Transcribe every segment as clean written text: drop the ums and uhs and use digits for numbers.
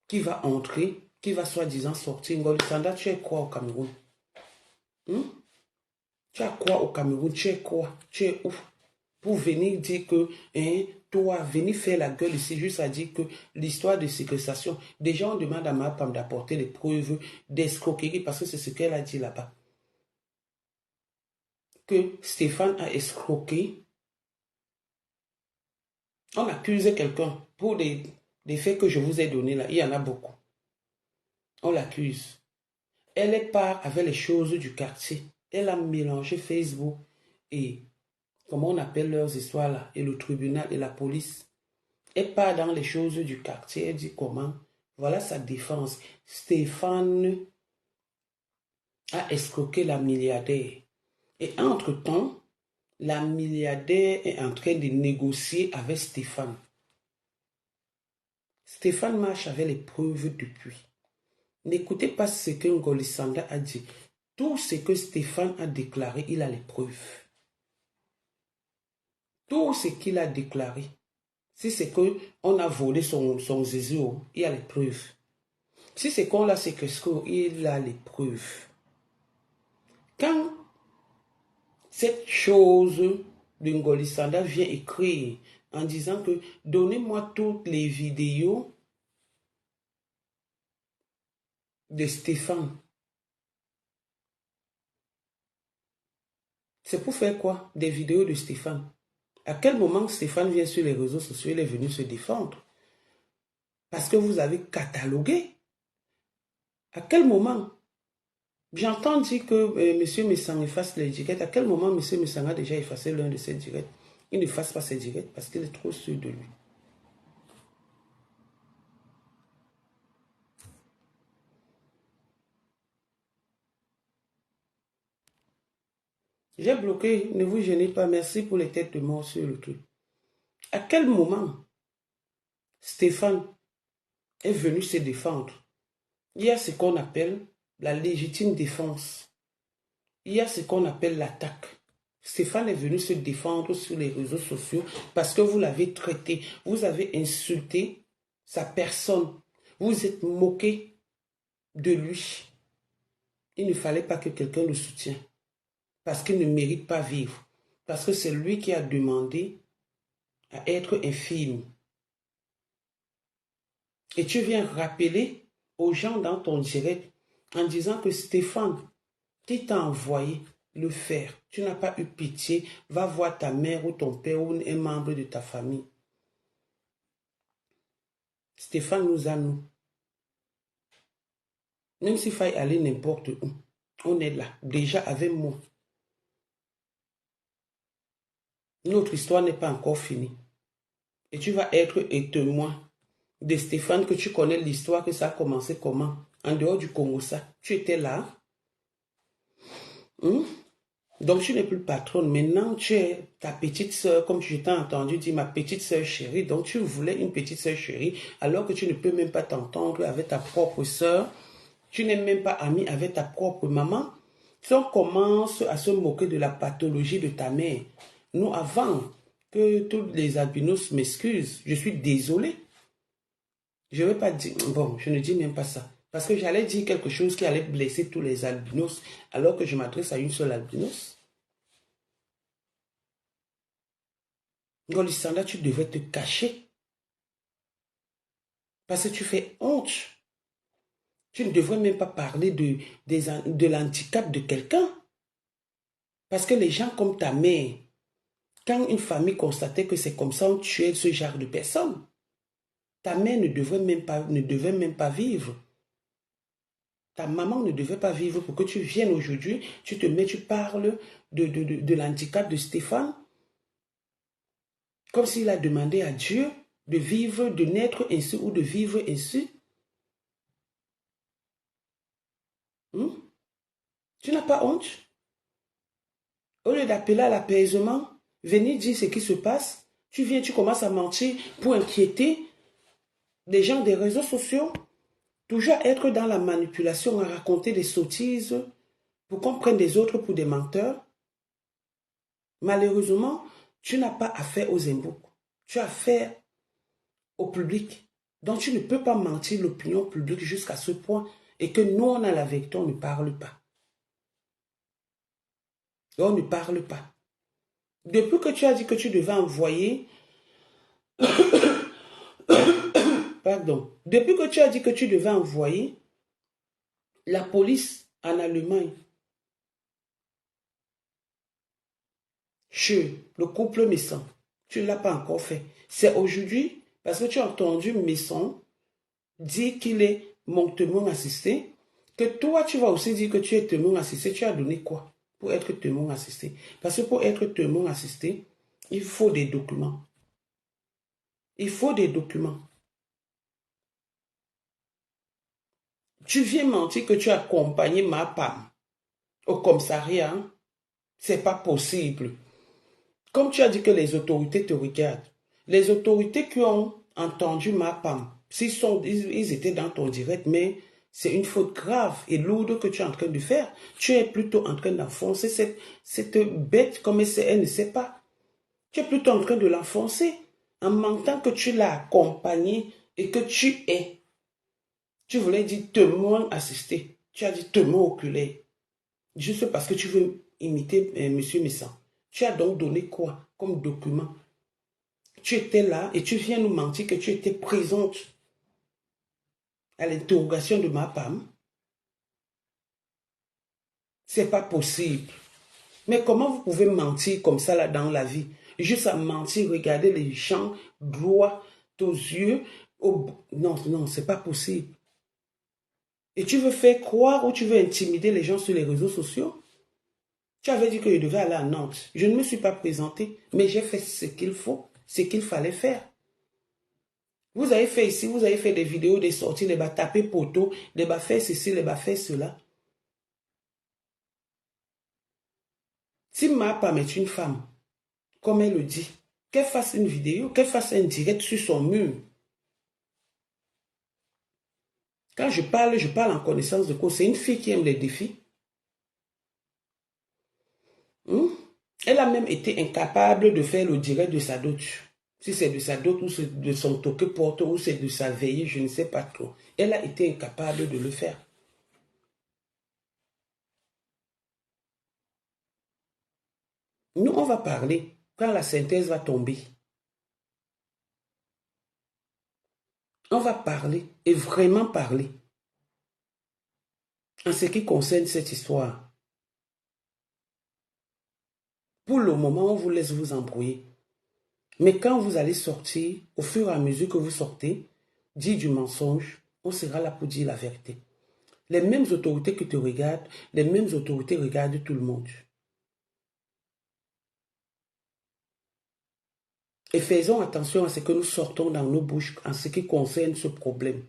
qui va entrer, qui va soi-disant sortir. Ngoli Sanda, tu es quoi au Cameroun? Tu as quoi au Cameroun? Tu es quoi? Tu es où? Pour venir dire que, hein, toi, venir faire la gueule ici, juste à dire que l'histoire de séquestration, des gens demandent à ma femme d'apporter les preuves d'escroquerie, parce que c'est ce qu'elle a dit là-bas. Que Stéphane a escroqué. On accuse quelqu'un pour des faits que je vous ai donnés là. Il y en a beaucoup. On l'accuse. Elle est part avec les choses du quartier. Elle a mélangé Facebook et comment on appelle leurs histoires là, et le tribunal et la police. Elle part dans les choses du quartier. Elle dit comment. Voilà sa défense. Stéphane a escroqué la milliardaire. Et entre-temps, la milliardaire est en train de négocier avec Stéphane. Stéphane marche avec les preuves depuis. N'écoutez pas ce que Ngoli Sanda a dit. Tout ce que Stéphane a déclaré, il a les preuves. Tout ce qu'il a déclaré. Si c'est qu'on a volé son zézou, il a les preuves. Si c'est qu'on l'a séquestré, il a les preuves. Quand cette chose de Ngoli Sanda vient écrire en disant que donnez-moi toutes les vidéos de Stéphane. C'est pour faire quoi? Des vidéos de Stéphane. À quel moment Stéphane vient sur les réseaux sociaux, il est venu se défendre? Parce que vous avez catalogué. À quel moment? J'entends dire que M. Messang efface les directs. À quel moment M. Messang a déjà effacé l'un de ses directs? Il n'efface pas ses directs parce qu'il est trop sûr de lui. J'ai bloqué, ne vous gênez pas, merci pour les têtes de mort sur le truc. À quel moment Stéphane est venu se défendre? Il y a ce qu'on appelle la légitime défense. Il y a ce qu'on appelle l'attaque. Stéphane est venu se défendre sur les réseaux sociaux parce que vous l'avez traité, vous avez insulté sa personne, vous êtes moqué de lui. Il ne fallait pas que quelqu'un le soutienne parce qu'il ne mérite pas vivre, parce que c'est lui qui a demandé à être infime. Et tu viens rappeler aux gens dans ton direct en disant que Stéphane, qui t'a envoyé le faire, tu n'as pas eu pitié, va voir ta mère ou ton père ou un membre de ta famille. Stéphane nous a nous. Même s'il faille aller n'importe où, on est là, déjà avec moi. Notre histoire n'est pas encore finie. Et tu vas être témoin de Stéphane, que tu connais l'histoire, que ça a commencé comment? En dehors du Congo, ça. Tu étais là. Donc tu n'es plus patronne. Maintenant, tu es ta petite soeur, comme je t'ai entendu dire, ma petite soeur chérie. Donc tu voulais une petite soeur chérie, alors que tu ne peux même pas t'entendre avec ta propre soeur. Tu n'es même pas ami avec ta propre maman. Si on commence à se moquer de la pathologie de ta mère, nous, avant que tous les albinos m'excusent, je suis désolé. Je ne vais pas dire, bon, je ne dis même pas ça. Parce que j'allais dire quelque chose qui allait blesser tous les albinos, alors que je m'adresse à une seule albinos. Ngoli Sanda, tu devrais te cacher. Parce que tu fais honte. Tu ne devrais même pas parler de l'handicap de quelqu'un. Parce que les gens comme ta mère, quand une famille constatait que c'est comme ça, on tuait ce genre de personnes. Ta mère ne devait même pas vivre. Ta maman ne devait pas vivre pour que tu viennes aujourd'hui, tu te mets, tu parles de l'handicap de Stéphane, comme s'il a demandé à Dieu de vivre, de naître ainsi ou de vivre ainsi. Tu n'as pas honte? Au lieu d'appeler à l'apaisement, venir dire ce qui se passe, tu viens, tu commences à mentir pour inquiéter les gens des réseaux sociaux. Toujours être dans la manipulation, à raconter des sottises pour qu'on prenne des autres pour des menteurs. Malheureusement, tu n'as pas affaire aux embouts. Tu as affaire au public. Donc, tu ne peux pas mentir l'opinion publique jusqu'à ce point et que nous, on a la vérité, on ne parle pas. On ne parle pas. Depuis que tu as dit que tu devais envoyer... Pardon. Depuis que tu as dit que tu devais envoyer la police en Allemagne chez le couple Messon, tu ne l'as pas encore fait. C'est aujourd'hui, parce que tu as entendu Messon dire qu'il est mon témoin assisté, que toi, tu vas aussi dire que tu es témoin assisté. Tu as donné quoi pour être témoin assisté? Parce que pour être témoin assisté, il faut des documents. Il faut des documents. Tu viens mentir que tu as accompagné ma femme au commissariat. C'est pas possible. Comme tu as dit que les autorités te regardent, les autorités qui ont entendu ma femme, ils étaient dans ton direct, mais c'est une faute grave et lourde que tu es en train de faire. Tu es plutôt en train d'enfoncer cette bête comme elle ne sait pas. Tu es plutôt en train de l'enfoncer en mentant que tu l'as accompagné et que tu es. Tu voulais dire témoin assisté. Tu as dit témoin oculaire. Juste parce que tu veux imiter M. Messan. Tu as donc donné quoi comme document? Tu étais là et tu viens nous mentir que tu étais présente à l'interrogation de ma femme. C'est pas possible. Mais comment vous pouvez mentir comme ça là dans la vie? Juste à mentir, regarder les gens droit aux yeux. Non, non, c'est pas possible. Et tu veux faire croire ou tu veux intimider les gens sur les réseaux sociaux? Tu avais dit que je devais aller à Nantes. Je ne me suis pas présenté, mais j'ai fait ce qu'il faut, ce qu'il fallait faire. Vous avez fait ici, vous avez fait des vidéos, des sorties, les bas taper poteau, les bas faire ceci, les bas faire cela. Si ma femme est une femme, comme elle le dit, qu'elle fasse une vidéo, qu'elle fasse un direct sur son mur. Quand je parle en connaissance de cause. C'est une fille qui aime les défis. Elle a même été incapable de faire le direct de sa dot. Si c'est de sa dot ou de son toque porte ou c'est de sa veillée, je ne sais pas trop. Elle a été incapable de le faire. Nous, on va parler quand la synthèse va tomber. On va parler et vraiment parler en ce qui concerne cette histoire. Pour le moment, on vous laisse vous embrouiller. Mais quand vous allez sortir, au fur et à mesure que vous sortez, dire du mensonge, on sera là pour dire la vérité. Les mêmes autorités qui te regardent, les mêmes autorités regardent tout le monde. Et faisons attention à ce que nous sortons dans nos bouches en ce qui concerne ce problème.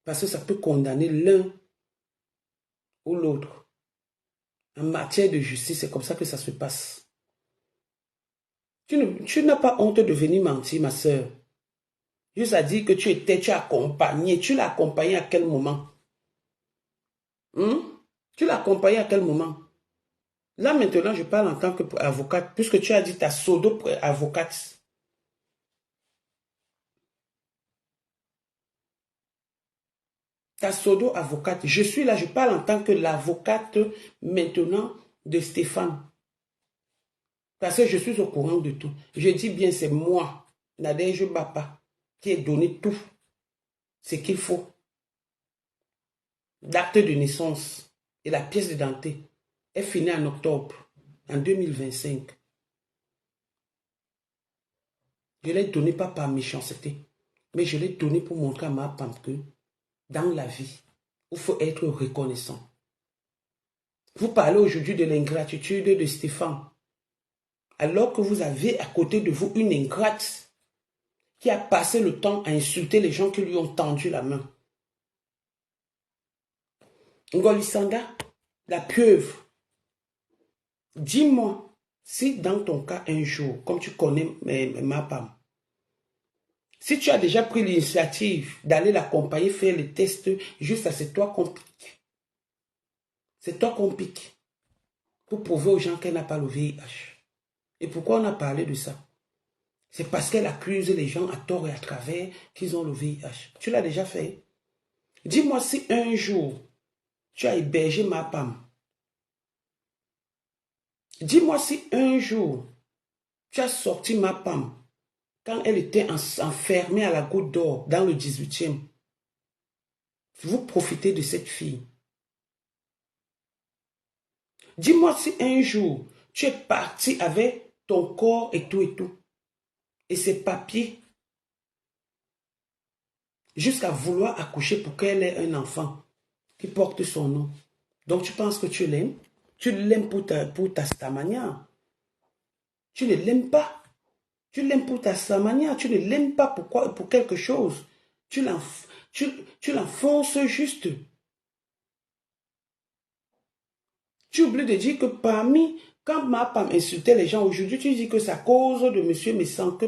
Parce que ça peut condamner l'un ou l'autre. En matière de justice, c'est comme ça que ça se passe. Tu n'as pas honte de venir mentir, ma soeur. Juste à dire que tu as accompagné. Tu l'as accompagné à quel moment? Tu l'as accompagné à quel moment? Là, maintenant, je parle en tant qu'avocate, puisque tu as dit ta pseudo-avocate. Ta pseudo-avocate. Je suis là, je parle en tant que l'avocate maintenant de Stéphane. Parce que je suis au courant de tout. Je dis bien, c'est moi, Nadège Bapa, qui ai donné tout ce qu'il faut. L'acte de naissance et la pièce d'identité est finie en octobre, en 2025. Je l'ai donné pas par méchanceté, mais je l'ai donné pour montrer à ma femme que dans la vie, il faut être reconnaissant. Vous parlez aujourd'hui de l'ingratitude de Stéphane, alors que vous avez à côté de vous une ingrate qui a passé le temps à insulter les gens qui lui ont tendu la main. Ngolisanga, la pieuvre, dis-moi si dans ton cas un jour, comme tu connais ma femme, si tu as déjà pris l'initiative d'aller l'accompagner, faire les tests, juste à c'est toi qu'on pique. C'est toi qu'on pique. Pour prouver aux gens qu'elle n'a pas le VIH. Et pourquoi on a parlé de ça? C'est parce qu'elle accuse les gens à tort et à travers qu'ils ont le VIH. Tu l'as déjà fait. Dis-moi si un jour, tu as hébergé ma femme. Dis-moi si un jour, tu as sorti ma femme quand elle était enfermée à la Goutte d'Or dans le 18e. Vous profitez de cette fille. Dis-moi si un jour, tu es parti avec ton corps et tout, et ses papiers, jusqu'à vouloir accoucher pour qu'elle ait un enfant qui porte son nom. Donc tu penses que tu l'aimes? Tu l'aimes pour ta manière. Tu ne l'aimes pas. Tu l'aimes pour sa manière. Tu ne l'aimes pas pour quelque chose. Tu l'enfonces juste. Tu oublies de dire que quand ma femme insultait les gens, aujourd'hui tu dis que c'est à cause de monsieur Messan que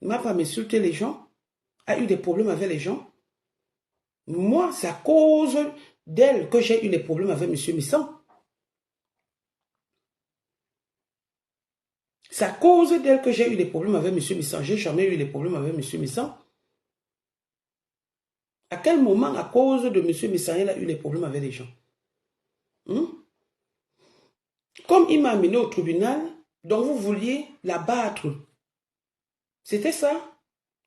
ma femme insultait les gens, a eu des problèmes avec les gens. Moi, c'est à cause d'elle que j'ai eu des problèmes avec monsieur Messan. C'est à cause d'elle que j'ai eu des problèmes avec monsieur Messan. J'ai jamais eu des problèmes avec monsieur Messan. À quel moment, à cause de monsieur Messan, elle a eu des problèmes avec les gens? Comme il m'a amené au tribunal, donc vous vouliez la battre. C'était ça.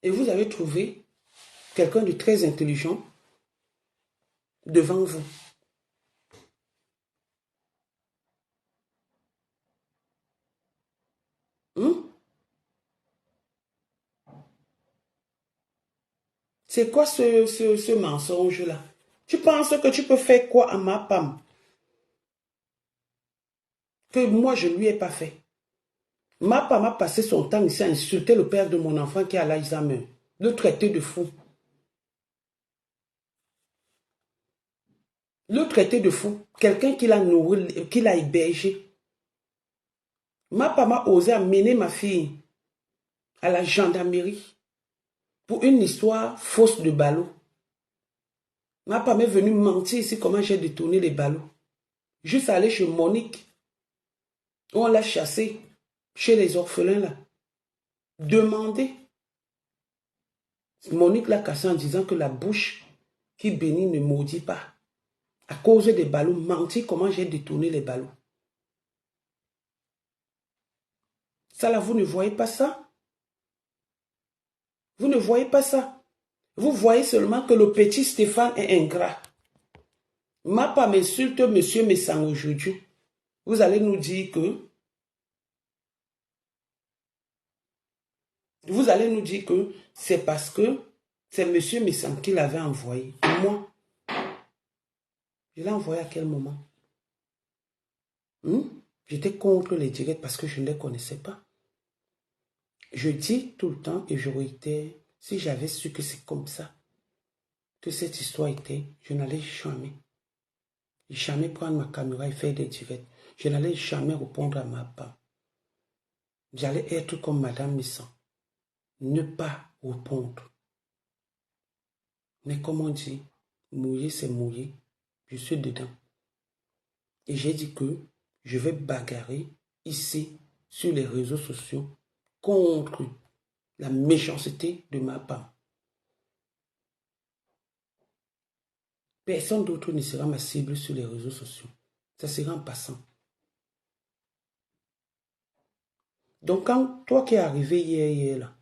Et vous avez trouvé quelqu'un de très intelligent devant vous. C'est quoi ce mensonge-là? Tu penses que tu peux faire quoi à ma femme que moi je ne lui ai pas fait? Ma femme a passé son temps ici à insulter le père de mon enfant qui est à l'Alzheimer, le traiter de fou. Le traiter de fou, quelqu'un qui l'a nourri, qui l'a hébergé. Ma femme a osé amener ma fille à la gendarmerie pour une histoire fausse de ballot. Ma femme est venue mentir ici comment j'ai détourné les ballots. Juste aller chez Monique, où on l'a chassé, chez les orphelins là. Demander. Monique l'a cassé en disant que la bouche qui bénit ne maudit pas. À cause des ballots, mentir comment j'ai détourné les ballots. Ça là, vous ne voyez pas ça? Vous ne voyez pas ça? Vous voyez seulement que le petit Stéphane est ingrat. Ma femme insulte monsieur Messan aujourd'hui. Vous allez nous dire que c'est parce que c'est monsieur Messan qui l'avait envoyé. Et moi, je l'ai envoyé à quel moment? J'étais contre les directs parce que je ne les connaissais pas. Je dis tout le temps et je réitère, si j'avais su que c'est comme ça, que cette histoire était, je n'allais jamais prendre ma caméra et faire des directs. Je n'allais jamais répondre à ma part. J'allais être comme Madame Messan. Ne pas répondre. Mais comme on dit, mouiller c'est mouiller. Je suis dedans. Et j'ai dit que je vais bagarrer ici, sur les réseaux sociaux, contre la méchanceté de ma part. Personne d'autre ne sera ma cible sur les réseaux sociaux. Ça sera en passant. Donc, quand toi qui es arrivé hier là,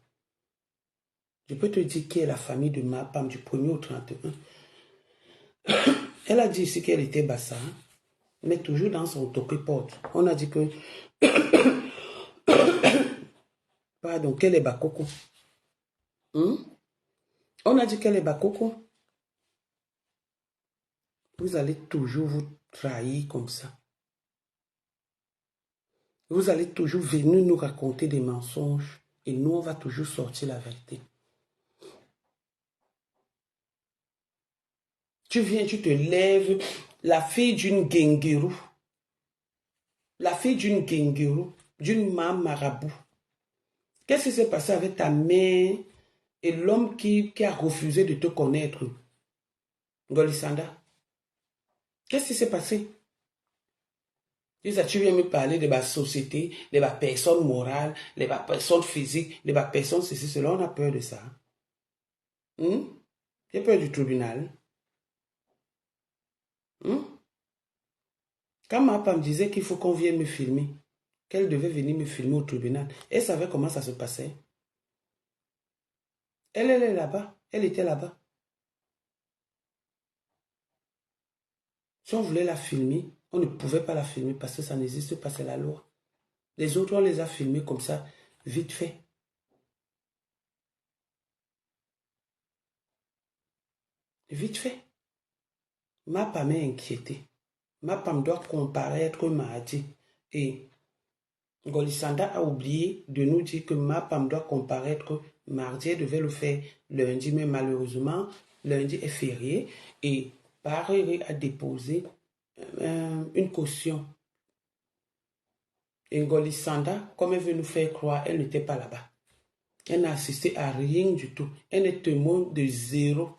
je peux te dire qui est la famille de ma femme du 1er au 31. Elle a dit ici qu'elle était bassa, mais toujours dans son toqué-porte. On a dit que... Pardon, qu'elle est bakoko. On a dit qu'elle est bakoko. Vous allez toujours vous trahir comme ça. Vous allez toujours venir nous raconter des mensonges et nous, on va toujours sortir la vérité. Tu viens, tu te lèves, la fille d'une guinguerou, d'une maman marabout. Qu'est-ce qui s'est passé avec ta mère et l'homme qui a refusé de te connaître? Golisanda. Qu'est-ce qui s'est passé? Tu viens me parler de ma société, de ma personne morale, de ma personne physique, de ma personne ceci, cela. On a peur de ça. J'ai peur du tribunal. Quand ma femme disait qu'il faut qu'on vienne me filmer, qu'elle devait venir me filmer au tribunal, elle savait comment ça se passait. Elle est là-bas. Elle était là-bas. Si on voulait la filmer, on ne pouvait pas la filmer parce que ça n'existe pas, c'est la loi. Les autres, on les a filmés comme ça, vite fait. Vite fait. Ma femme est inquiétée. Ma femme doit comparaître mardi. Et Golisanda a oublié de nous dire que ma femme doit comparaître mardi. Elle devait le faire lundi, mais malheureusement, lundi est férié. Et Paris a déposé une caution. Et Golisanda, comme elle veut nous faire croire, elle n'était pas là-bas. Elle n'a assisté à rien du tout. Elle est témoin de zéro.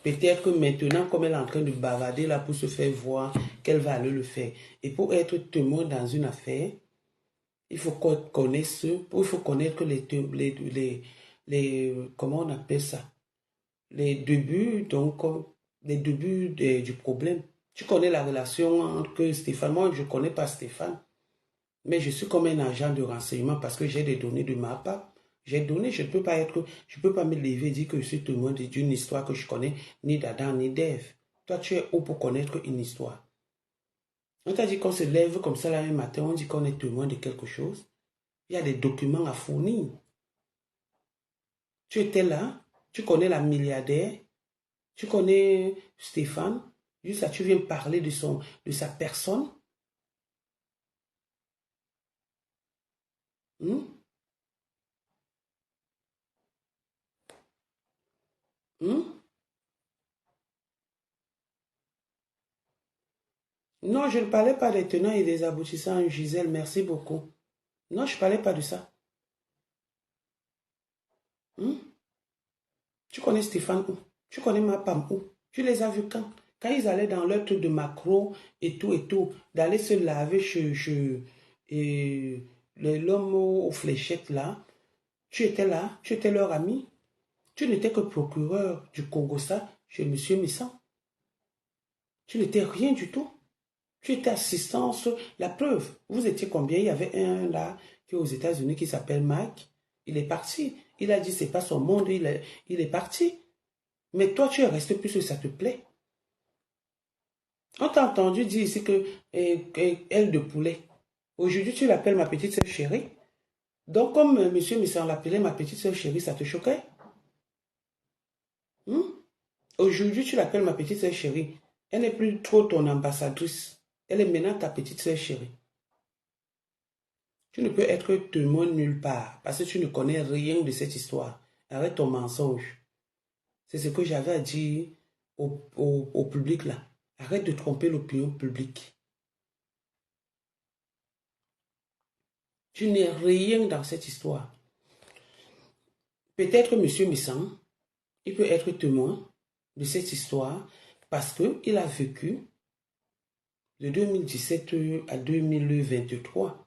Peut-être que maintenant, comme elle est en train de bavarder là pour se faire voir, qu'elle va aller le faire. Et pour être témoin dans une affaire, il faut connaître, il faut connaître comment on appelle ça, les débuts, donc, les débuts du problème. Tu connais la relation entre Stéphane, moi je ne connais pas Stéphane, mais je suis comme un agent de renseignement parce que j'ai des données de ma part. J'ai donné, je ne peux pas me lever et dire que je suis témoin d'une histoire que je connais, ni d'Adam, ni d'Ève. Toi, tu es où pour connaître une histoire? On t'a dit qu'on se lève comme ça là un matin, on dit qu'on est témoin de quelque chose. Il y a des documents à fournir. Tu étais là, tu connais la milliardaire, tu connais Stéphane, juste là, tu viens parler de sa personne. Hmm? Hmm? Non, je ne parlais pas des tenants et des aboutissants, Gisèle, merci beaucoup. Non, je ne parlais pas de ça. Hmm? Tu connais Stéphane où? Tu connais ma femme où? Tu les as vus quand? Quand ils allaient dans leur truc de macro et tout, d'aller se laver et l'homme aux fléchettes là, tu étais là, tu étais leur ami. Tu n'étais que procureur du Congo-Ça chez M. Missan. Tu n'étais rien du tout. Tu étais assistant sur la preuve. Vous étiez combien? Il y avait un là qui est aux États-Unis qui s'appelle Mike. Il est parti. Il a dit c'est pas son monde, il est parti. Mais toi, tu es resté puisque ça te plaît. On t'a entendu dire ici que elle de poulet. Aujourd'hui, tu l'appelles ma petite soeur chérie. Donc, comme M. Missan l'appelait ma petite soeur chérie, ça te choquait? Aujourd'hui, tu l'appelles ma petite soeur chérie. Elle n'est plus trop ton ambassadrice. Elle est maintenant ta petite soeur chérie. Tu ne peux être témoin nulle part parce que tu ne connais rien de cette histoire. Arrête ton mensonge. C'est ce que j'avais à dire au public là. Arrête de tromper l'opinion publique. Tu n'es rien dans cette histoire. Peut-être M. Missan, il peut être témoin de cette histoire parce qu'il a vécu de 2017 à 2023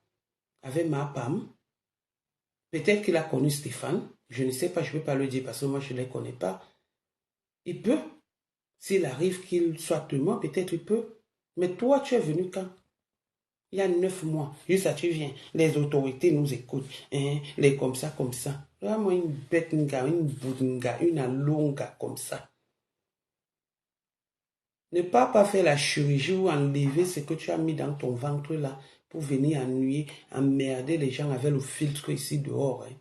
avec ma femme. Peut-être qu'il a connu Stéphane. Je ne sais pas, je ne peux pas le dire parce que moi je ne les connais pas. Il peut. S'il arrive qu'il soit témoin, peut-être il peut. Mais toi, tu es venu quand? Il y a 9 mois. Juste ça, tu viens. Les autorités nous écoutent. Hein? Les comme ça, comme ça. Vraiment une bête, une boudinga, une alonga comme ça. Ne pas faire la chirurgie ou enlever ce que tu as mis dans ton ventre là pour venir ennuyer, emmerder les gens avec le filtre ici dehors. Hein.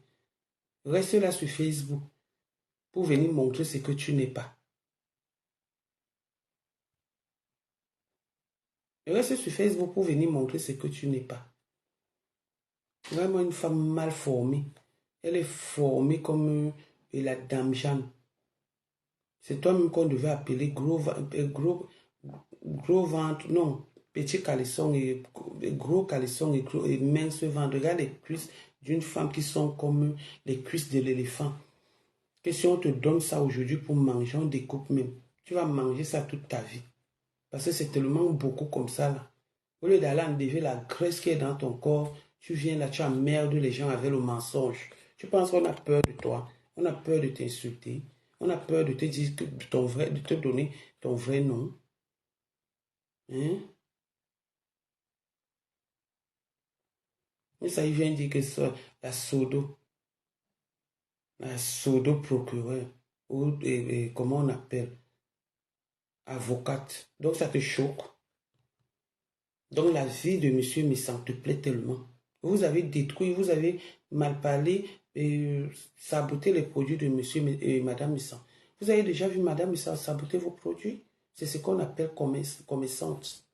Reste là sur Facebook pour venir montrer ce que tu n'es pas. Reste sur Facebook pour venir montrer ce que tu n'es pas. Vraiment une femme mal formée. Elle est formée comme la dame Jeanne. C'est toi-même qu'on devait appeler gros ventre, non, petit caleçon et gros caleçon et mince ventre. Regarde les cuisses d'une femme qui sont comme les cuisses de l'éléphant. Que si on te donne ça aujourd'hui pour manger, on découpe même. Tu vas manger ça toute ta vie. Parce que c'est tellement beaucoup comme ça là. Au lieu d'aller enlever la graisse qui est dans ton corps, tu viens là, tu emmerdes les gens avec le mensonge. Tu penses qu'on a peur de toi, on a peur de t'insulter, on a peur de te dire de te donner ton vrai nom. Hein? Et ça, il vient dire que c'est la sodo-procureur, ou comment on appelle, avocate. Donc ça te choque. Donc la vie de monsieur Missant te plaît tellement. Vous avez détruit, vous avez mal parlé et saboté les produits de monsieur et madame Missant. Vous avez déjà vu madame Missant saboter vos produits? C'est ce qu'on appelle commerçante.